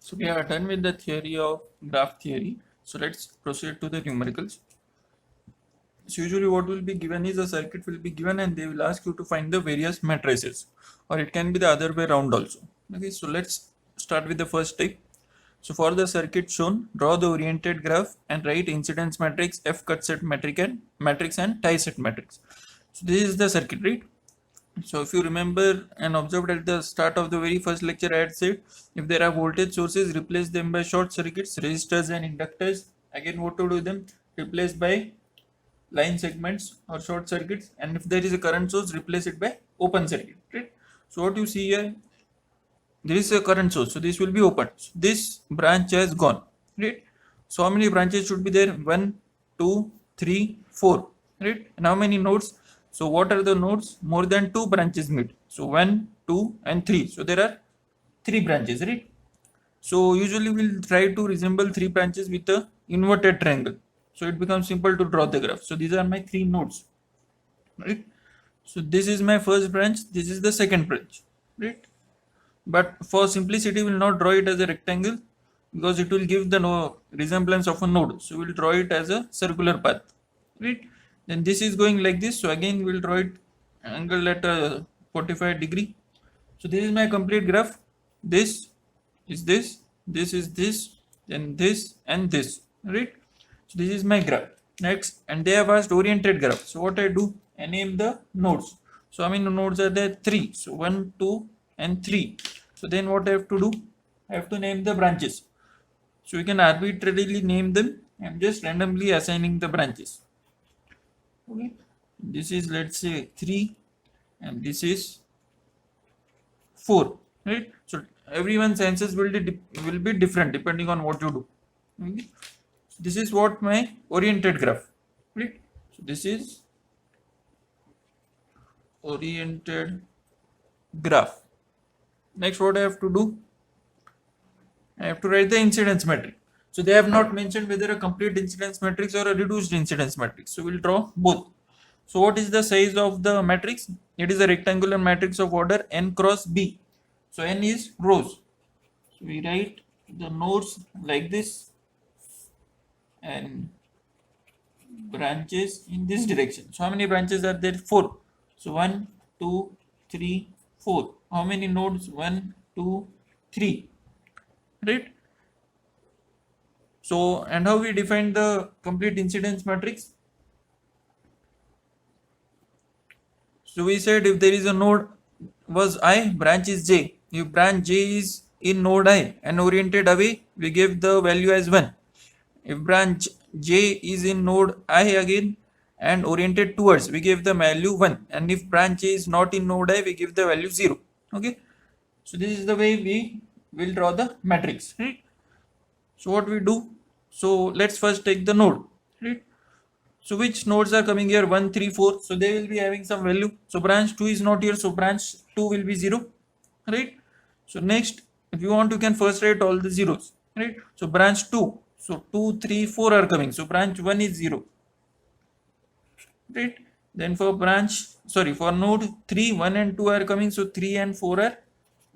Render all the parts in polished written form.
So we are done with the theory of graph theory. So let's proceed to the numericals. So usually what will be given is a circuit will be given and they will ask you to find the various matrices, or it can be the other way around also. Okay, so let's start with the first type. So for the circuit shown, draw the oriented graph and write incidence matrix, F cut set matrix and tie set matrix. So this is the circuit, right? So if you remember and observed at the start of the very first lecture, I had said if there are voltage sources, replace them by short circuits, resistors and inductors. Again, what to do them? Replace by line segments or short circuits, and if there is a current source, replace it by open circuit, right? So what you see here, there is a current source, so this will be open. So this branch has gone, right? So how many branches should be there? 1, 2, 3, 4, right? And how many nodes? So what are the nodes? More than 2 branches meet. So 1, 2 and 3. So there are 3 branches, right? So usually we'll try to resemble 3 branches with a inverted triangle. So it becomes simple to draw the graph. So these are my 3 nodes, right? So this is my first branch, this is the second branch, right? But for simplicity we'll not draw it as a rectangle because it will give the no resemblance of a node. So we'll draw it as a circular path, right? Then this is going like this. So again we'll draw it angle at a 45 degree. So this is my complete graph. This is this, this is this, then this and this, right? So this is my graph. Next, and they have asked oriented graph. So what I do, I name the nodes. So how many nodes are there? 3. So 1, 2 and 3. So then what I have to do, I have to name the branches. So you can arbitrarily name them. I'm just randomly assigning the branches. Okay, this is, let's say, 3 and this is 4, right? So everyone's answers will be different depending on what you do. Okay, so this is what my oriented graph, right? So this is oriented graph. Next, what I have to do, I have to write the incidence matrix. So they have not mentioned whether a complete incidence matrix or a reduced incidence matrix. So we'll draw both. So what is the size of the matrix? It is a rectangular matrix of order n cross b. So n is rows. So we write the nodes like this and branches in this direction. So how many branches are there? 4. So 1, 2, 3, 4. How many nodes? 1, 2, 3. Right? So, and how we define the complete incidence matrix? So we said if there is a node was I, branch is j. If branch j is in node I and oriented away, we give the value as 1. If branch j is in node I again and oriented towards, we give the value 1. And if branch j is not in node I, we give the value 0. Okay. So this is the way we will draw the matrix, right? So what we do? So let's first take the node, right? So which nodes are coming here? 1, 3, 4. So they will be having some value. So branch 2 is not here. So branch 2 will be 0, right? So next, if you want, you can first write all the zeros, right? So branch 2. So 2, 3, 4 are coming. So branch 1 is 0, right? Then for for node 3, 1 and 2 are coming. So 3 and 4 are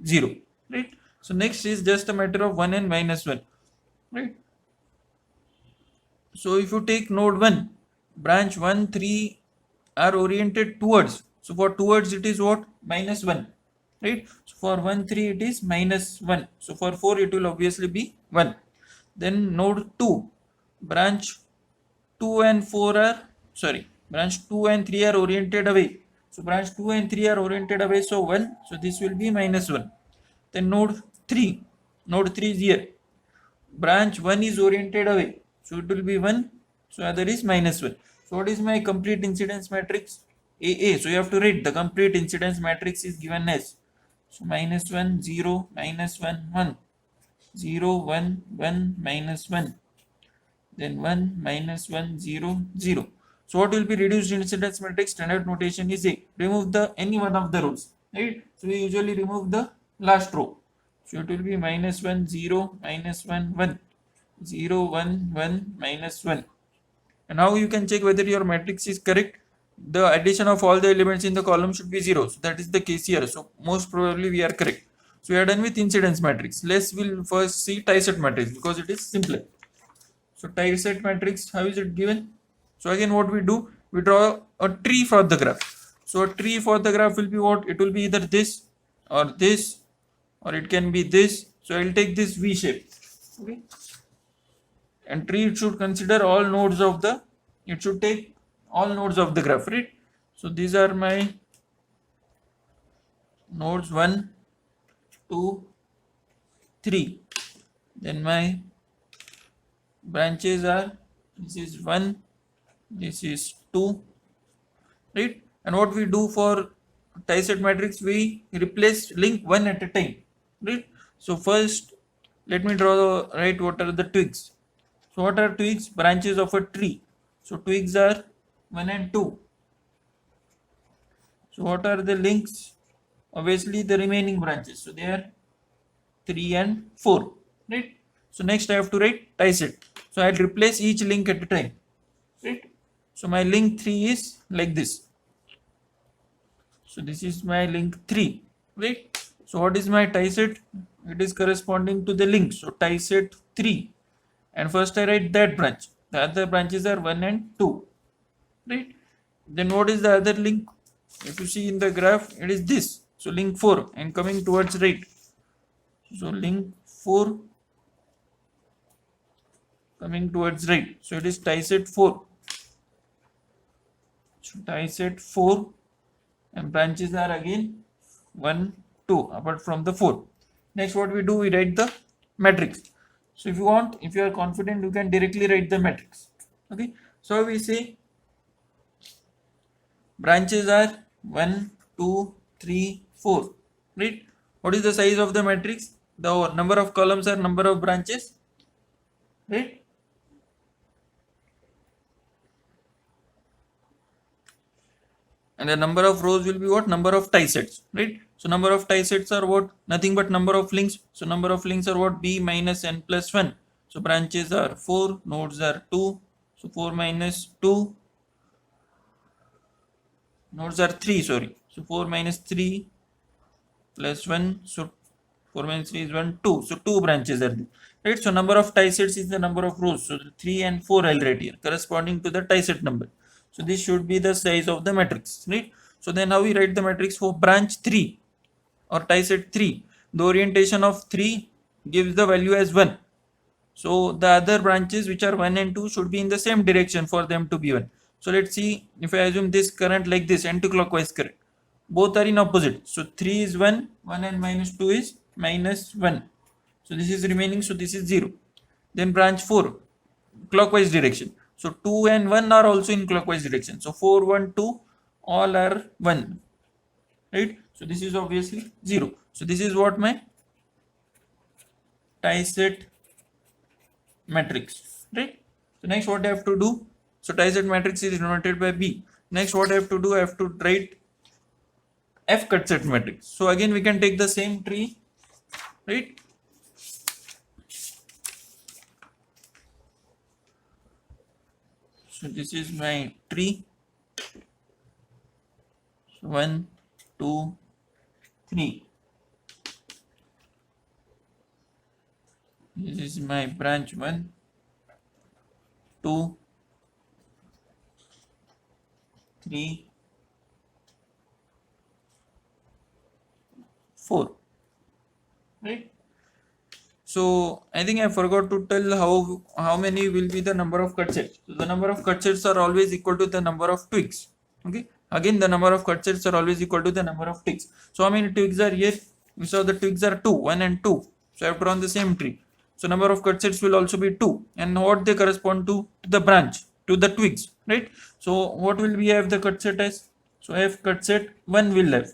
0, right? So next is just a matter of 1 and minus 1, right? So if you take node 1, branch 1, 3 are oriented towards. So for towards it is what? Minus 1, right? So for 1, 3 it is minus 1. So for 4 it will obviously be 1. Then node 2, branch 2 and 4 are, branch 2 and 3 are oriented away. So branch 2 and 3 are oriented away, so 1. So this will be minus 1. Then node 3 is here. Branch 1 is oriented away. So it will be 1. So other is minus 1. So what is my complete incidence matrix? AA. So you have to write the complete incidence matrix is given as, so minus 1, 0, minus 1, 1, 0, 1, 1, minus 1. Then 1, minus 1, 0, 0. So what will be reduced incidence matrix? Standard notation is A. Remove the any one of the rows, right? So we usually remove the last row. So it will be minus 1, 0, minus 1, 1, 0, 1, 1, minus 1. And now you can check whether your matrix is correct. The addition of all the elements in the column should be 0. So that is the case here. So most probably we are correct. So we are done with incidence matrix. We'll first see tie-set matrix because it is simpler. So tie-set matrix, how is it given? So again, what we do, we draw a tree for the graph. So a tree for the graph will be what? It will be either this, or it can be this. So I'll take this V shape. Okay. And tree, it should consider all nodes of the, it should take all nodes of the graph, right? So these are my nodes 1, 2, 3. Then my branches are, this is 1, this is 2, right? And what we do for tie-set matrix, we replace link one at a time, right? So first, let me draw the, right, what are the twigs? So what are twigs? Branches of a tree. So twigs are 1 and 2. So what are the links? Obviously the remaining branches. So they are 3 and 4, right? So next I have to write tie-set. So I'll replace each link at a time, right? So my link 3 is like this. So this is my link 3, right? So what is my tie-set? It is corresponding to the link. So tie-set 3. And first I write that branch. The other branches are 1 and 2, right? Then what is the other link? If you see in the graph, it is this. So link 4 and coming towards right. So link 4 coming towards right. So it is tie-set 4. So tie-set 4 and branches are again 1, 2 apart from the 4. Next what we do, we write the matrix. So if you want, if you are confident, you can directly write the matrix. Okay. So we say branches are 1, 2, 3, 4. Right? What is the size of the matrix? The number of columns are number of branches. Right? And the number of rows will be what? Number of tie sets. Right? So number of tie sets are what? Nothing but number of links. So number of links are what? B minus n plus 1. So branches are 4, nodes are 2. So 4 minus 2. Nodes are 3, sorry. So 4 minus 3 plus 1. So 4 minus 3 is 1, 2. So 2 branches are there. Right? So number of tie sets is the number of rows. So 3 and 4 I'll write here corresponding to the tie set number. So this should be the size of the matrix. Right? So then how we write the matrix for branch 3 or tie set 3? The orientation of 3 gives the value as 1. So the other branches which are 1 and 2 should be in the same direction for them to be 1. So let's see, if I assume this current like this, anti-clockwise current, both are in opposite. So 3 is 1, 1 and minus 2 is minus 1. So this is remaining, so this is 0. Then branch 4, clockwise direction. So 2 and 1 are also in clockwise direction. So 4, 1, 2, all are 1. Right? So this is obviously 0. So this is what my tie set matrix, right? So next what I have to do, so tie set matrix is denoted by B. Next what I have to do, I have to write F cut set matrix. So again we can take the same tree, right? So this is my tree. So 1, 2, 3. This is my branch 1, 2, 3, 4. Right? So I think I forgot to tell how many will be the number of cut sets. So the number of cut sets are always equal to the number of twigs. Okay. Again, the number of cut sets are always equal to the number of twigs. So how many twigs are here? We saw the twigs are 2, 1 and 2. So I have drawn the same tree. So number of cut sets will also be 2. And what they correspond to the branch, to the twigs, right? So what will we have the cut set as? So F cut set 1 will have,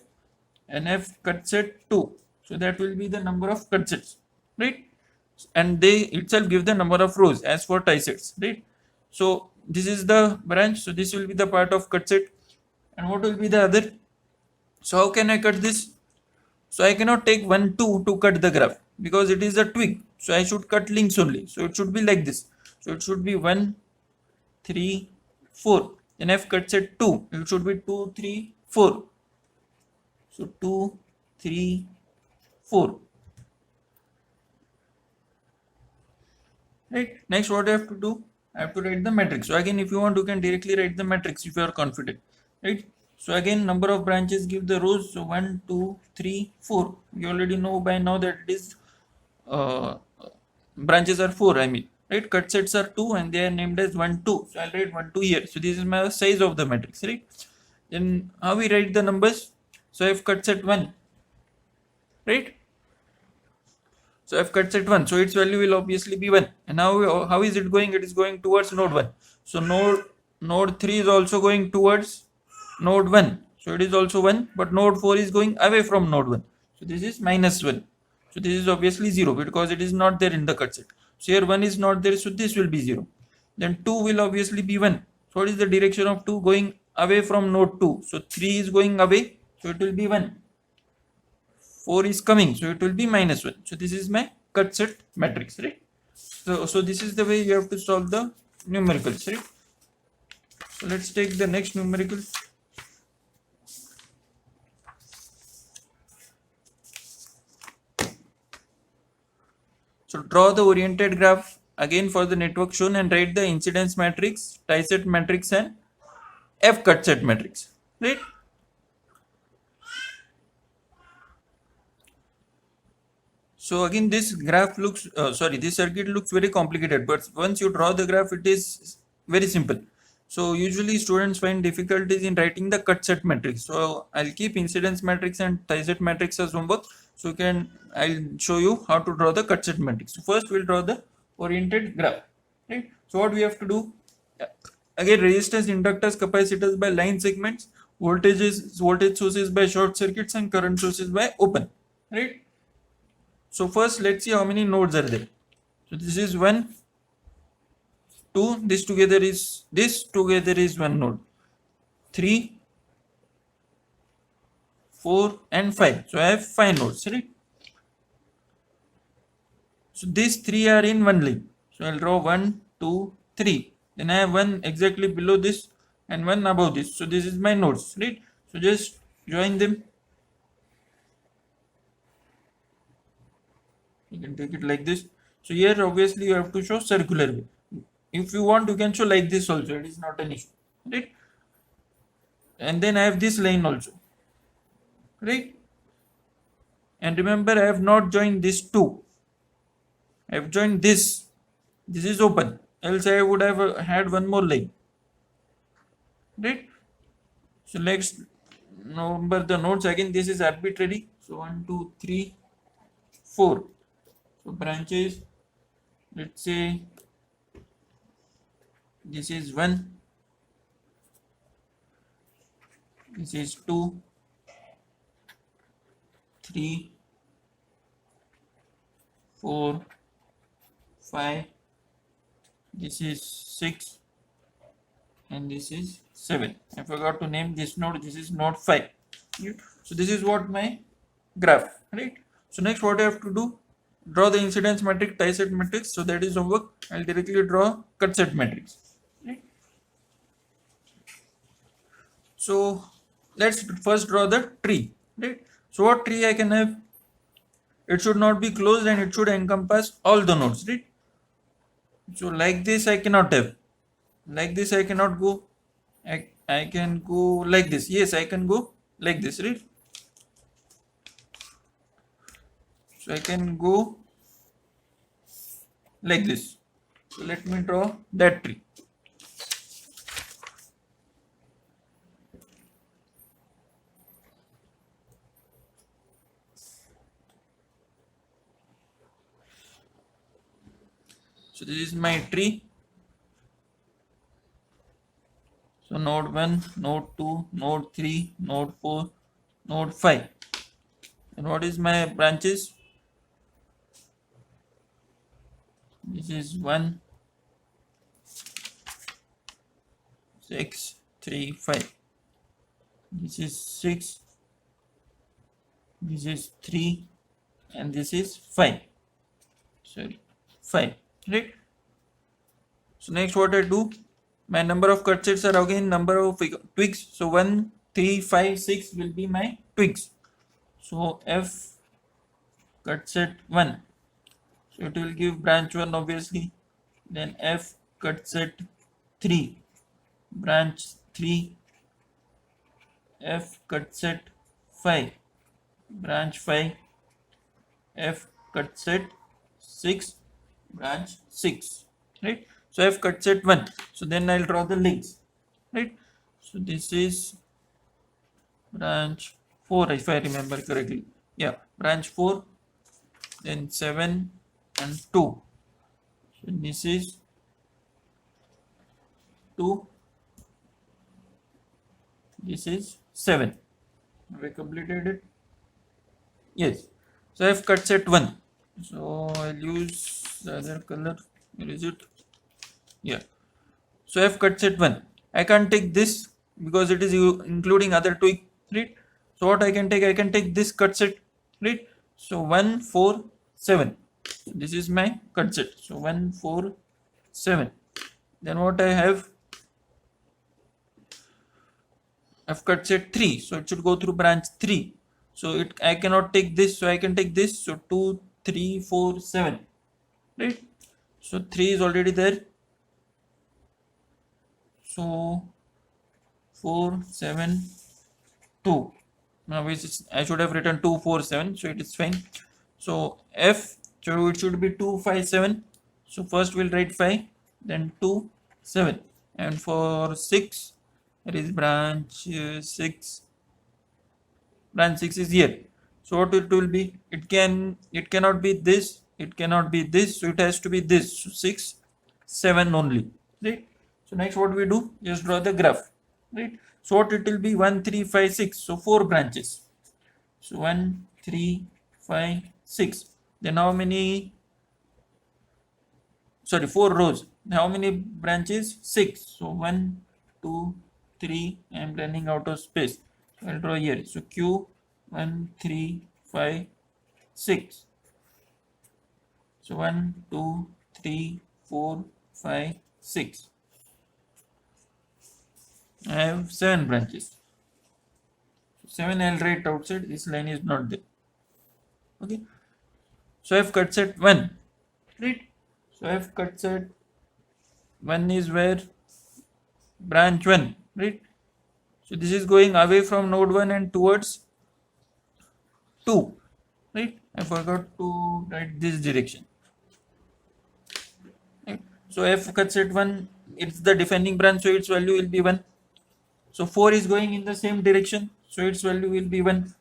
and F cut set 2. So that will be the number of cut sets, right? And they itself give the number of rows as for tie sets, right? So this is the branch. So this will be the part of cut set. And what will be the other? So how can I cut this? So I cannot take 1, 2 to cut the graph because it is a twig. So I should cut links only. So it should be like this. So it should be 1, 3, 4. Then F cut set 2. It should be 2, 3, 4. So 2, 3, 4. Right. Next, what I have to do? I have to write the matrix. So again, if you want, you can directly write the matrix if you are confident. Right. So again, number of branches give the rows. So 1, 2, 3, 4. You already know by now that it is branches are 4. I mean, right. Cut sets are 2 and they are named as 1, 2. So I'll write 1, 2 here. So this is my size of the matrix. Right. Then how we write the numbers? So I have cut set 1. Right. So I've cut set 1, so its value will obviously be 1. And now how is it going? It is going towards node 1. So node 3 is also going towards node 1. So it is also 1, but node 4 is going away from node 1. So this is minus 1. So this is obviously 0 because it is not there in the cut set. So here 1 is not there, so this will be 0. Then 2 will obviously be 1. So what is the direction of 2? Going away from node 2. So 3 is going away, so it will be 1. 4 is coming, so it will be minus 1. So this is my cut set matrix, right? So this is the way you have to solve the numericals, right? So let's take the next numerical. So draw the oriented graph again for the network shown and write the incidence matrix, tie set matrix and F cut set matrix, right? So again, this graph looks, this circuit looks very complicated, but once you draw the graph, it is very simple. So usually students find difficulties in writing the cut set matrix. So I'll keep incidence matrix and tie set matrix as homework. So I'll show you how to draw the cut set matrix. So first we'll draw the oriented graph, right? So what we have to do, again, resistors, inductors, capacitors by line segments, voltage sources by short circuits and current sources by open, right? So first let's see how many nodes are there. So this is 1, 2, this together is 1 node, 3, 4 and 5. So I have 5 nodes, right? So these 3 are in one line. So I'll draw 1, 2, 3. Then I have one exactly below this and one above this. So this is my nodes, right? So just join them. You can take it like this. So here obviously you have to show circular way. If you want, you can show like this also. It is not an issue, right? And then I have this line also, right? And remember, I have not joined this 2. I have joined this. This is open. Else I would have had one more line, right? So let's number the nodes again. This is arbitrary. So 1, 2, 3, 4. So branches, let's say this is 1, this is 2, 3, 4, 5, this is 6 and this is 7. I forgot to name this node. This is node 5. So this is what my graph, right? So next what I have to do, draw the incidence matrix, tie set matrix. So that is homework. I'll directly draw cut set matrix, right? So let's first draw the tree, right? So what tree I can have? It should not be closed and it should encompass all the nodes, right? So like this I cannot have. Like this I cannot go. I can go like this. Yes, I can go like this, right? So I can go like this. So let me draw that tree. So this is my tree. So node 1, node 2, node 3, node 4, node 5. And what is my branches? This is 1, 6, 3, 5. This is 6. This is 3. And this is 5. Sorry, 5. Right? So next what I do? My number of cut sets are again number of twigs. So 1, 3, 5, 6 will be my twigs. So F cut set 1. So it will give branch 1 obviously. Then F cut set 3, branch 3. F cut set 5, branch 5. F cut set 6, branch 6. Right? So F cut set 1. So then I'll draw the links. Right? So this is branch 4 if I remember correctly. Yeah, branch 4, then 7 and 2. So this is 2, this is 7. Have I completed it? Yes. So I have cut set 1. So I'll use the other color. Where is it? Yeah. So I have cut set 1. I can't take this because it is including other two, right? So what I can take this cut set, right? So 1, 4, 7. So this is my cut set. So 1, 4, 7. Then what I have? I've cut set 3. So it should go through branch 3. So I cannot take this. So I can take this. So 2, 3, 4, 7. Right? So 3 is already there. So 4, 7, 2. Now I should have written 2, 4, 7. So it is fine. So F, so it should be 2, 5, 7. So first we'll write 5, then 2, 7. And for 6, it is branch 6. Branch 6 is here. So what it will be? It cannot be this. It cannot be this. So it has to be this. So 6, 7 only. Right? So next what we do? Just draw the graph. Right? So what it will be? 1, 3, 5, 6. So 4 branches. So 1, 3, 5, 6. Then how many? Sorry, 4 rows. How many branches? 6. So 1, 2, 3. I am running out of space. So I'll draw here. So Q 1, 3, 5, 6. So 1, 2, 3, 4, 5, 6. I have 7 branches. 7 I'll write outside. This line is not there. Okay. So I've cut set 1. Right. So I've cut set 1 is where? Branch 1. Right. So this is going away from node 1 and towards 2. Right. I forgot to write this direction. Right. So F cut set 1, it's the defending branch, so its value will be 1. So 4 is going in the same direction, so its value will be 1.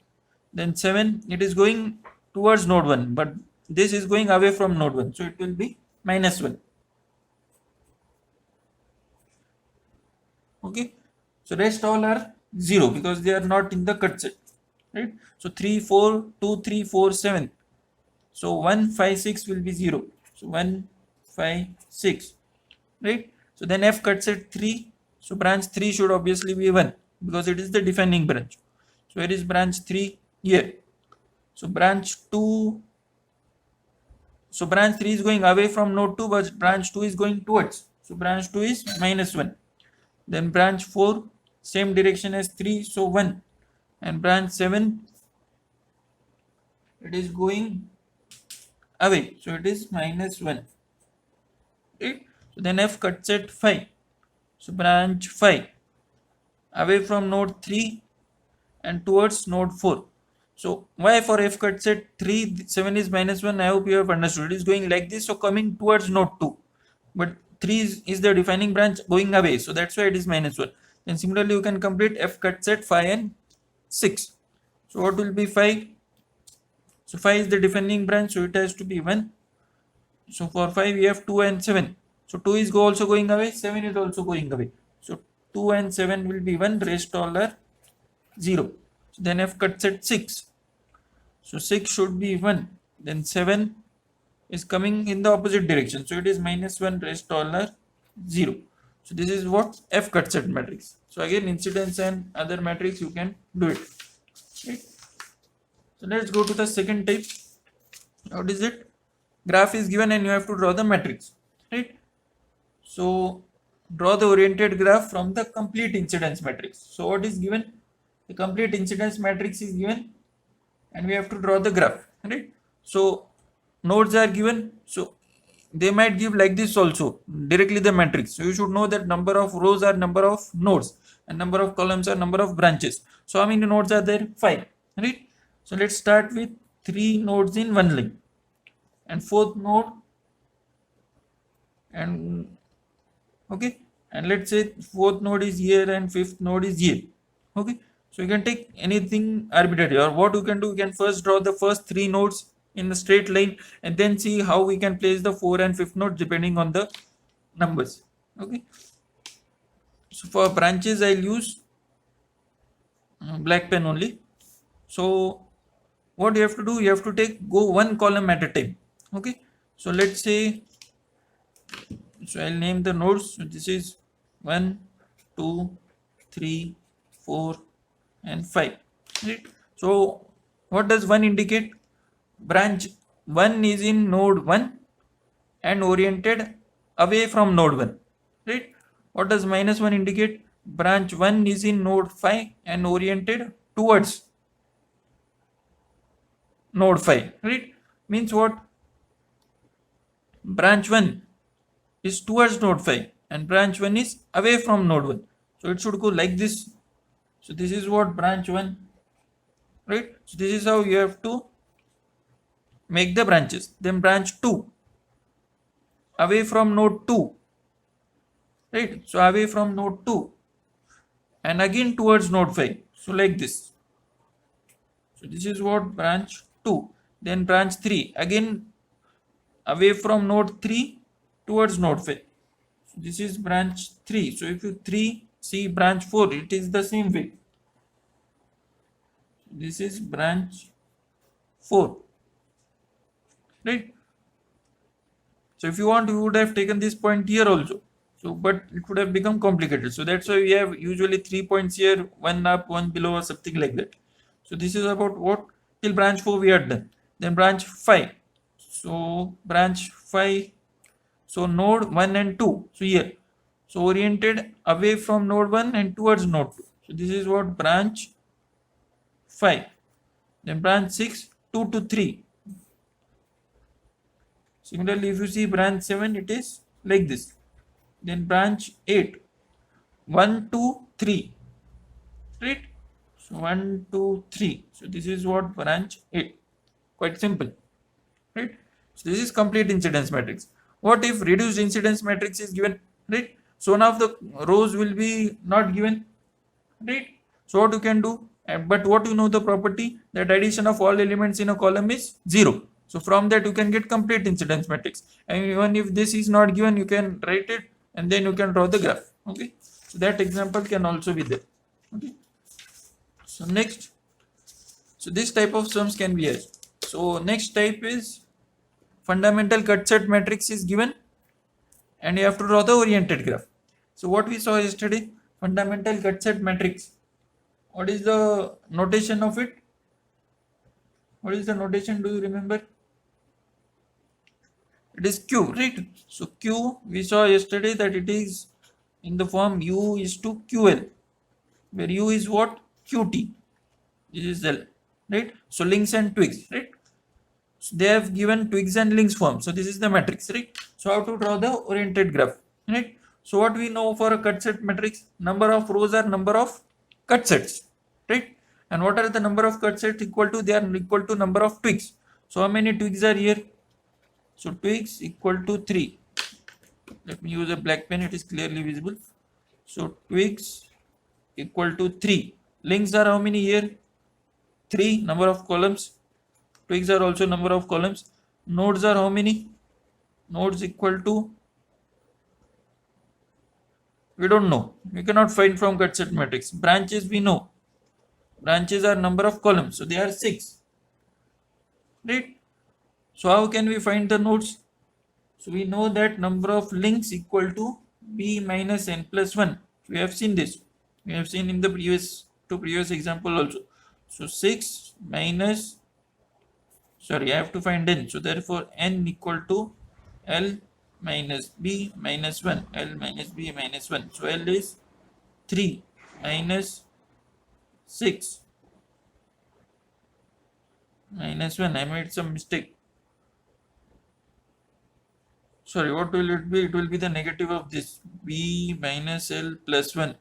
Then 7, it is going towards node 1, but this is going away from node 1, so it will be minus 1. Okay. So rest all are 0 because they are not in the cut set. Right. So 3, 4, 2, 3, 4, 7. So 1, 5, 6 will be 0. So 1, 5, 6. Right. So then F cut set 3. So branch 3 should obviously be 1 because it is the defending branch. So where is branch 3? Here. So branch 2. So branch 3 is going away from node 2, but branch 2 is going towards. So branch 2 is minus 1. Then branch 4, same direction as 3, so 1. And branch 7, it is going away, so it is minus 1. Right? So then F cut set 5. So branch 5, away from node 3 and towards node 4. So why for F cut set 3, 7 is minus 1? I hope you have understood. It is going like this, so coming towards node 2. But 3 is the defining branch going away, so that's why it is minus 1. Then similarly you can complete F cut set 5 and 6. So what will be 5? So 5 is the defending branch, so it has to be 1. So for 5 we have 2 and 7. So 2 is also going away, 7 is also going away. So 2 and 7 will be 1, rest all are 0. So then F cut set 6. So 6 should be 1. Then 7 is coming in the opposite direction. So it is minus 1, rest all are 0. So this is what F cut set matrix. So again, incidence and other matrix you can do it. Right? So let's go to the second type. What is it? Graph is given and you have to draw the matrix. Right? So draw the oriented graph from the complete incidence matrix. So what is given? The complete incidence matrix is given and we have to draw the graph. Right? So nodes are given, so they might give like this also directly the matrix. So you should know that number of rows are number of nodes and number of columns are number of branches. So how many nodes are there? 5, right? So let's start with 3 nodes in one line, and fourth node, and okay, and let's say fourth node is here and fifth node is here. Okay, so you can take anything arbitrary, or what you can do, you can first draw the first 3 nodes in a straight line and then see how we can place the 4 and 5th node depending on the numbers. Okay, so for branches I'll use black pen only. So what you have to do, you have to go one column at a time. Okay, so let's say, so I'll name the nodes. So this is 1, 2, 3, 4 and 5, right? So what does 1 indicate? Branch 1 is in node 1 and oriented away from node 1, right? What does -1 indicate? Branch 1 is in node 5 and oriented towards node 5, right? Means what? Branch 1 is towards node 5 and branch 1 is away from node 1. So it should go like this. So this is what branch 1, right? So this is how you have to make the branches. Then branch 2 away from node 2, right? So away from node 2 and again towards node 5. So like this. So this is what branch 2. Then branch 3 again away from node 3 towards node 5. So this is branch 3. So if you 3 see branch 4, it is the same way. This is branch 4, right? So if you want, you would have taken this point here also. So but it would have become complicated. So that's why we have usually 3 points here, one up, one below, or something like that. So this is about what? Till branch 4 we are done. Then branch 5. So branch 5. So node 1 and 2. So here. So oriented away from node 1 and towards node 2. So this is what branch 5. Then branch 6, 2 to 3. Similarly, if you see branch 7, it is like this. Then branch 8, 1, 2, 3. Right? So 1, 2, 3. So this is what branch 8. Quite simple. Right? So this is complete incidence matrix. What if reduced incidence matrix is given? Right? So one of the rows will be not given. Right? So what you can do? But what you know the property that addition of all elements in a column is 0. So from that you can get complete incidence matrix. And even if this is not given, you can write it and then you can draw the graph. Okay. So that example can also be there. Okay. So next, so this type of sums can be asked. So next type is fundamental cut set matrix is given and you have to draw the oriented graph. So what we saw yesterday, fundamental cut set matrix. What is the notation of it? What is the notation? Do you remember? It is Q, right? So Q, we saw yesterday that it is in the form U is to QL, where U is what? QT. This is L, right? So links and twigs, right? So they have given twigs and links form. So this is the matrix, right? So how to draw the oriented graph, right? So what we know for a cut set matrix, number of rows are number of cut sets, right? And what are the number of cut sets equal to? They are equal to number of twigs. So how many twigs are here? So twigs equal to 3. Let me use a black pen, it is clearly visible. So twigs equal to 3. Links are how many here? 3. Number of columns. Twigs are also number of columns. Nodes are how many? Nodes equal to, we don't know. We cannot find from cut set matrix. Branches we know. Branches are number of columns. So they are 6. Right? So how can we find the nodes? So we know that number of links equal to b minus n plus 1. We have seen this. We have seen in the previous example also. So 6 minus, sorry, I have to find n. So therefore n equal to L minus b minus 1. L minus b minus 1. So L is 3 minus 6 minus 1. I made some mistake. sorry, what will it be? It will be the negative of this, b minus l plus 1.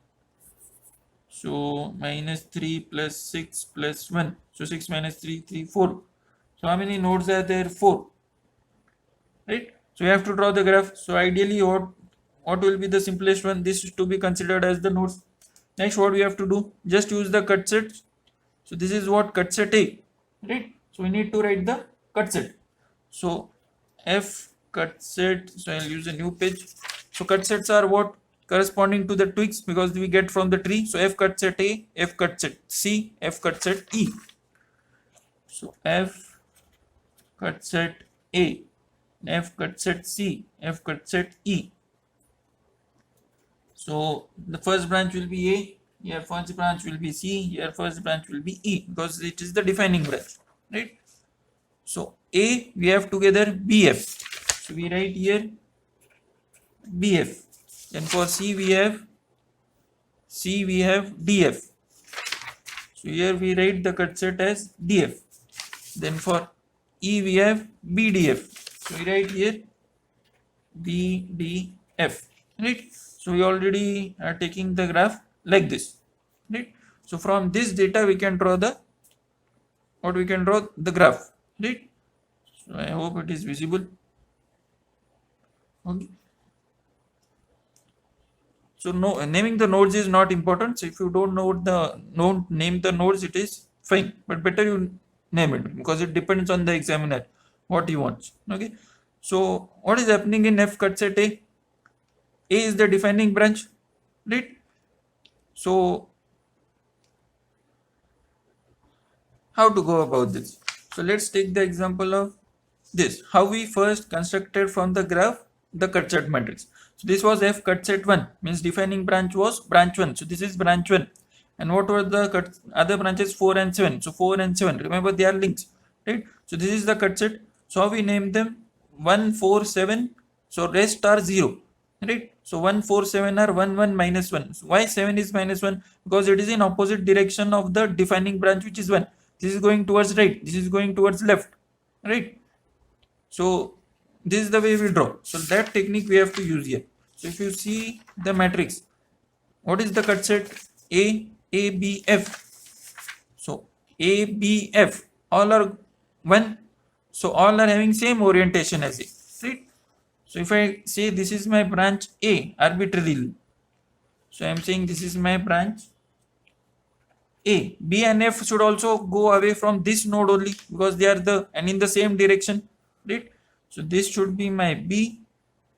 So minus 3 plus 6 plus 1. So 6 minus 3, 3, 4. So how many nodes are there? 4. Right? So we have to draw the graph. So ideally, what will be the simplest one? This is to be considered as the nodes. Next, what we have to do? Just use the cut set. So this is what cut set A. Right? So we need to write the cut set. So f cut set. So I'll use a new page. So cut sets are what? Corresponding to the twigs, because we get from the tree. So f cut set A, f cut set C, f cut set E. So f cut set A, f cut set C, f cut set E. So the first branch will be A, here first branch will be C, here first branch will be E, because it is the defining branch, right? So A we have together BF. So we write here BF. Then for C we have DF. So here we write the cut set as DF. Then for E we have BDF. So we write here BDF. Right? So we already are taking the graph like this. Right? So from this data we can draw the graph. Right? So I hope it is visible. Okay. So naming the nodes is not important. So if you don't name the nodes, it is fine. But better you name it, because it depends on the examiner what he wants. Okay. So what is happening in f cut set A? A is the defining branch, right? So how to go about this? So let's take the example of this. How we first constructed from the graph the cut set matrix. So this was f cut set 1, means defining branch was branch 1. So this is branch 1. And what were the other branches? 4 and 7. So 4 and 7, remember they are links, right? So this is the cut set. So how we name them? 1, 4, 7. So rest are 0, right? So 1, 4, 7 are 1, 1, minus 1. So why 7 is minus 1? Because it is in opposite direction of the defining branch, which is 1. This is going towards right, this is going towards left, right? So this is the way we draw. So that technique we have to use here. So if you see the matrix, what is the cut set? A, B, F. So A, B, F, all are 1. So all are having same orientation as A, right? So if I say this is my branch A arbitrarily, so I am saying this is my branch A. B and F should also go away from this node only, because they are in the same direction, right? So this should be my B,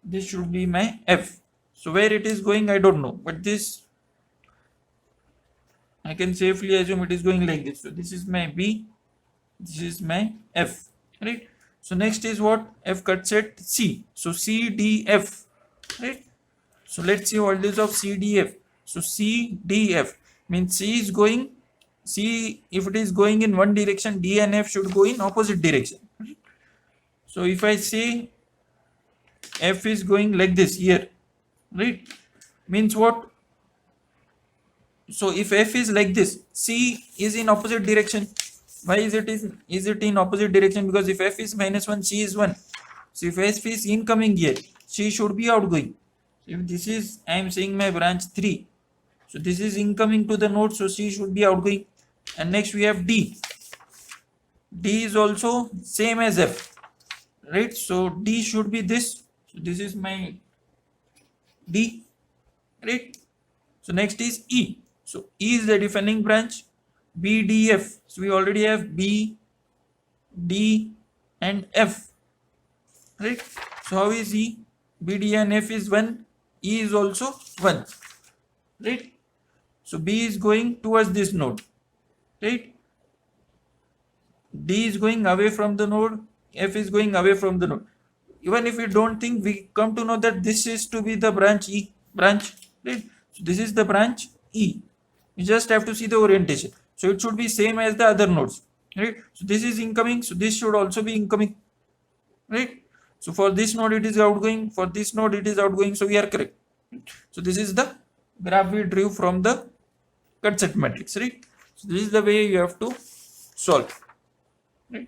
this should be my F. So where it is going, I don't know, but this I can safely assume it is going like this. So this is my B, this is my F, right? So next is what? F cut set C. So C, D, F, right? So let's see values of C, D, F. So C, D, F means C, if it is going in one direction, D and F should go in opposite direction. So if I say F is going like this here, right? Means what? So if F is like this, C is in opposite direction. Why is it in opposite direction? Because if F is minus 1, C is 1. So if F is incoming here, C should be outgoing. If this is, I am saying my branch 3. So this is incoming to the node, so C should be outgoing. And next we have D. D is also same as F, right? So D should be this. So this is my D, right? So next is E. So E is the defining branch. B, D, F. So we already have B, D, and F, right? So how is E? B, D, and F is 1. E is also 1, right? So B is going towards this node, right? D is going away from the node, F is going away from the node. Even if we don't think, we come to know that this is to be the branch E, right? So this is the branch E. You just have to see the orientation. So it should be same as the other nodes, right? So this is incoming, so this should also be incoming, right? So for this node it is outgoing, for this node it is outgoing, so we are correct. So this is the graph we drew from the cut set matrix, right? So this is the way you have to solve, right?